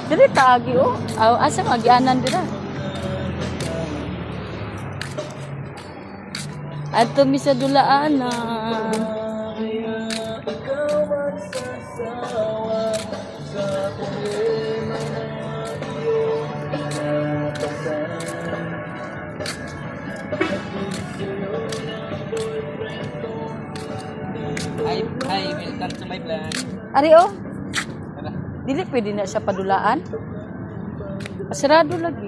Dili taagi oh. Asa magianan dira. Ato mi sa dulaan na. Hi, welcome to my vlog. Ari oh. Tara. Dili pwede na siya padulaan. Sarado lagi.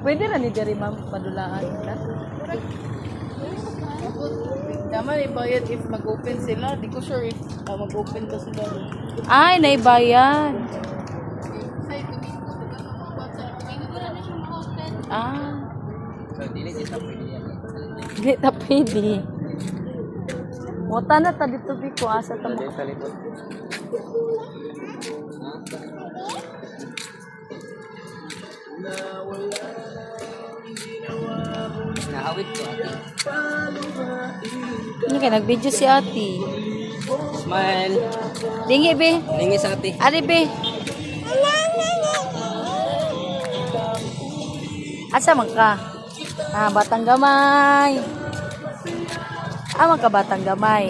Pwede ra ni diri ma'am padulaan ta. Tama na ibayad if mag-open sila. Di ko sure if mag-open to sila. Ay, naibayan. Ah, So, dili dito pwede yan. di ta pwede. Mota na ta dito biko asa ta mo. Dito sa likod. Nahawid ko ate. Ini ka nag-video si ate. Smile. Dingi be. Lingis ate. Ari be. Asa man ka? Ah, batang gamay. Ah, man ka batang gamay.